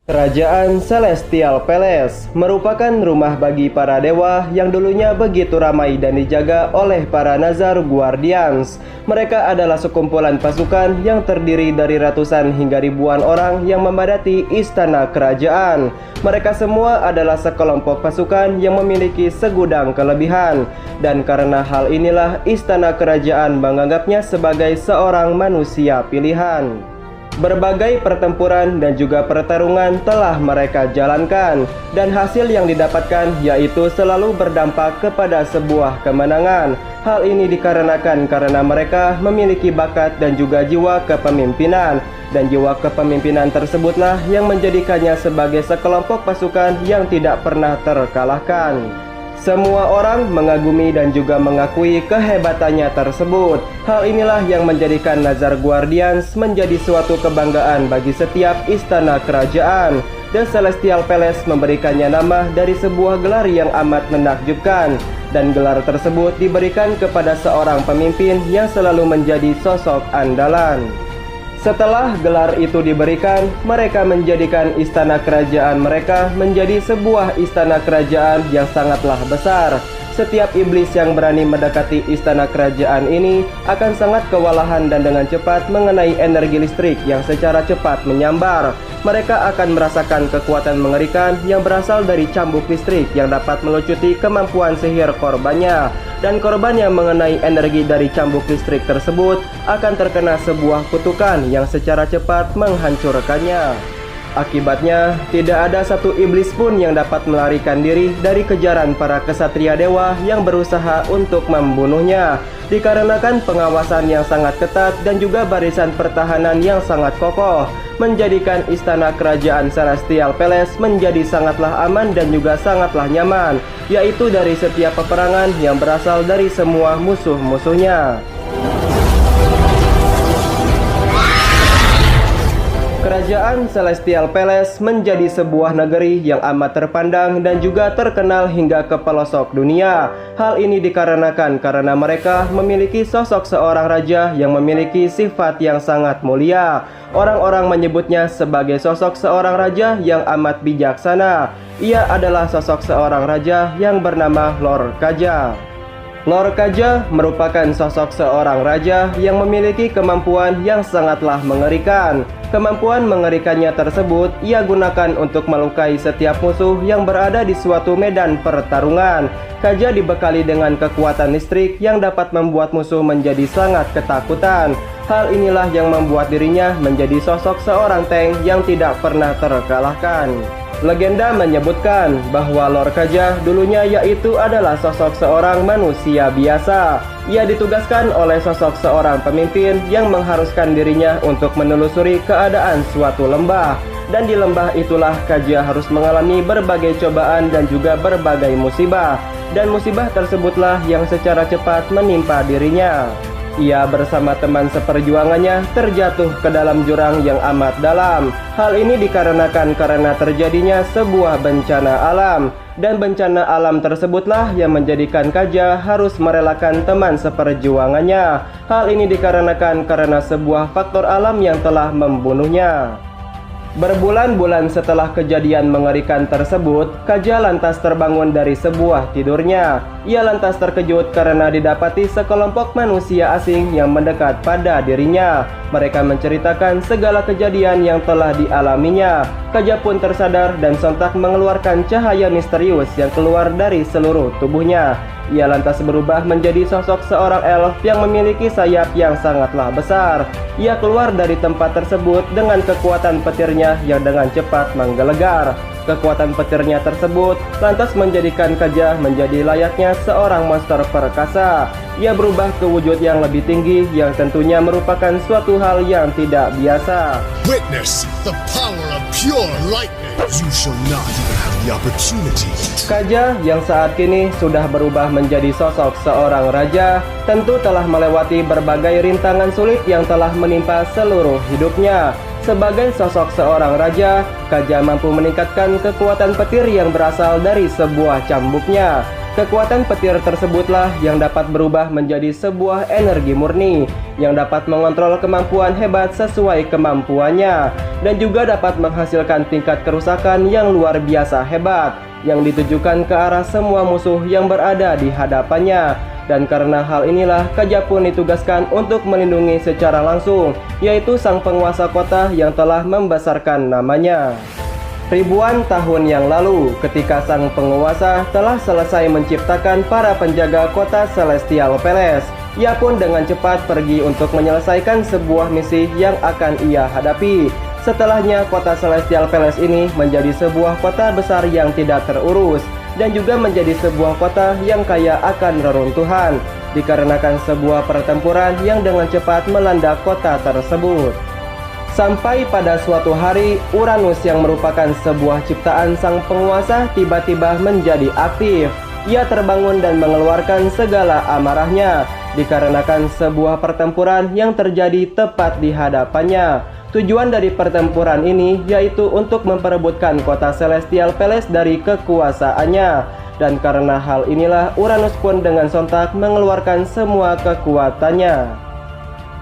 Kerajaan Celestial Palace merupakan rumah bagi para dewa yang dulunya begitu ramai dan dijaga oleh para Nazar Guardians. Mereka adalah sekumpulan pasukan yang terdiri dari ratusan hingga ribuan orang yang memadati istana kerajaan. Mereka semua adalah sekelompok pasukan yang memiliki segudang kelebihan, dan karena hal inilah istana kerajaan menganggapnya sebagai seorang manusia pilihan. Berbagai pertempuran dan juga pertarungan telah mereka jalankan, dan hasil yang didapatkan yaitu selalu berdampak kepada sebuah kemenangan. Hal ini dikarenakan karena mereka memiliki bakat dan juga jiwa kepemimpinan, dan jiwa kepemimpinan tersebutlah yang menjadikannya sebagai sekelompok pasukan yang tidak pernah terkalahkan. Semua orang mengagumi dan juga mengakui kehebatannya tersebut. Hal inilah yang menjadikan Nazar Guardians menjadi suatu kebanggaan bagi setiap istana kerajaan. The Celestial Palace memberikannya nama dari sebuah gelar yang amat menakjubkan, dan gelar tersebut diberikan kepada seorang pemimpin yang selalu menjadi sosok andalan. Setelah gelar itu diberikan, mereka menjadikan istana kerajaan mereka menjadi sebuah istana kerajaan yang sangatlah besar. Setiap iblis yang berani mendekati istana kerajaan ini akan sangat kewalahan dan dengan cepat mengenai energi listrik yang secara cepat menyambar. Mereka akan merasakan kekuatan mengerikan yang berasal dari cambuk listrik yang dapat melucuti kemampuan sihir korbannya. Dan korban yang mengenai energi dari cambuk listrik tersebut akan terkena sebuah kutukan yang secara cepat menghancurkannya. Akibatnya, tidak ada satu iblis pun yang dapat melarikan diri dari kejaran para kesatria dewa yang berusaha untuk membunuhnya, dikarenakan pengawasan yang sangat ketat dan juga barisan pertahanan yang sangat kokoh, menjadikan istana kerajaan Celestial Palace menjadi sangatlah aman dan juga sangatlah nyaman, yaitu dari setiap peperangan yang berasal dari semua musuh-musuhnya. Kerajaan Celestial Palace menjadi sebuah negeri yang amat terpandang dan juga terkenal hingga ke pelosok dunia. Hal ini dikarenakan karena mereka memiliki sosok seorang raja yang memiliki sifat yang sangat mulia. Orang-orang menyebutnya sebagai sosok seorang raja yang amat bijaksana. Ia adalah sosok seorang raja yang bernama Lord Kaja. Lord Kaja merupakan sosok seorang raja yang memiliki kemampuan yang sangatlah mengerikan. Kemampuan mengerikannya tersebut ia gunakan untuk melukai setiap musuh yang berada di suatu medan pertarungan. Kaja dibekali dengan kekuatan listrik yang dapat membuat musuh menjadi sangat ketakutan. Hal inilah yang membuat dirinya menjadi sosok seorang tank yang tidak pernah terkalahkan. Legenda menyebutkan bahwa Lord Kaja dulunya yaitu adalah sosok seorang manusia biasa. Ia ditugaskan oleh sosok seorang pemimpin yang mengharuskan dirinya untuk menelusuri keadaan suatu lembah. Dan di lembah itulah Kaja harus mengalami berbagai cobaan dan juga berbagai musibah. Dan musibah tersebutlah yang secara cepat menimpa dirinya. Ia bersama teman seperjuangannya terjatuh ke dalam jurang yang amat dalam. Hal ini dikarenakan karena terjadinya sebuah bencana alam. Dan bencana alam tersebutlah yang menjadikan Kaja harus merelakan teman seperjuangannya. Hal ini dikarenakan karena sebuah faktor alam yang telah membunuhnya. Berbulan-bulan setelah kejadian mengerikan tersebut, Kaja lantas terbangun dari sebuah tidurnya. Ia lantas terkejut karena didapati sekelompok manusia asing yang mendekat pada dirinya. Mereka menceritakan segala kejadian yang telah dialaminya. Kaja pun tersadar dan sontak mengeluarkan cahaya misterius yang keluar dari seluruh tubuhnya. Ia lantas berubah menjadi sosok seorang elf yang memiliki sayap yang sangatlah besar. Ia keluar dari tempat tersebut dengan kekuatan petirnya yang dengan cepat menggelegar. Kekuatan petirnya tersebut lantas menjadikan Kaja menjadi layaknya seorang monster perkasa. Ia berubah ke wujud yang lebih tinggi yang tentunya merupakan suatu hal yang tidak biasa. Witness the power of pure lightning. You shall not even have the opportunity. Kaja yang saat kini sudah berubah menjadi sosok seorang raja, tentu telah melewati berbagai rintangan sulit yang telah menimpa seluruh hidupnya. Sebagai sosok seorang raja, Kaja mampu meningkatkan kekuatan petir yang berasal dari sebuah cambuknya. Kekuatan petir tersebutlah yang dapat berubah menjadi sebuah energi murni yang dapat mengontrol kemampuan hebat sesuai kemampuannya dan juga dapat menghasilkan tingkat kerusakan yang luar biasa hebat yang ditujukan ke arah semua musuh yang berada di hadapannya. Dan karena hal inilah Kaja pun ditugaskan untuk melindungi secara langsung, yaitu sang penguasa kota yang telah membesarkan namanya. Ribuan tahun yang lalu, ketika sang penguasa telah selesai menciptakan para penjaga kota Celestial Palace, ia pun dengan cepat pergi untuk menyelesaikan sebuah misi yang akan ia hadapi. Setelahnya, kota Celestial Palace ini menjadi sebuah kota besar yang tidak terurus dan juga menjadi sebuah kota yang kaya akan reruntuhan dikarenakan sebuah pertempuran yang dengan cepat melanda kota tersebut. Sampai pada suatu hari, Uranus yang merupakan sebuah ciptaan sang penguasa tiba-tiba menjadi aktif. Ia terbangun dan mengeluarkan segala amarahnya dikarenakan sebuah pertempuran yang terjadi tepat di hadapannya. Tujuan dari pertempuran ini yaitu untuk memperebutkan kota Celestial Palace dari kekuasaannya. Dan karena hal inilah Uranus pun dengan sontak mengeluarkan semua kekuatannya.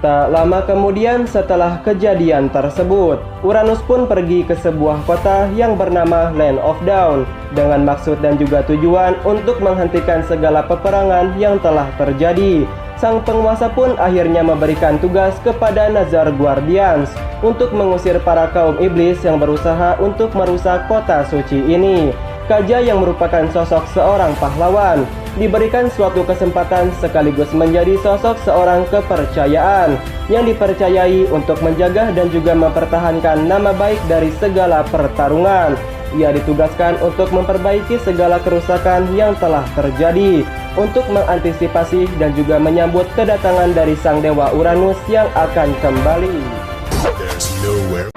Tak lama kemudian setelah kejadian tersebut, Uranus pun pergi ke sebuah kota yang bernama Land of Dawn dengan maksud dan juga tujuan untuk menghentikan segala peperangan yang telah terjadi. Sang penguasa pun akhirnya memberikan tugas kepada Nazar Guardians untuk mengusir para kaum iblis yang berusaha untuk merusak kota suci ini. Kaja yang merupakan sosok seorang pahlawan diberikan suatu kesempatan sekaligus menjadi sosok seorang kepercayaan yang dipercayai untuk menjaga dan juga mempertahankan nama baik dari segala pertarungan. Ia ditugaskan untuk memperbaiki segala kerusakan yang telah terjadi, untuk mengantisipasi dan juga menyambut kedatangan dari sang dewa Uranus yang akan kembali. There's nowhere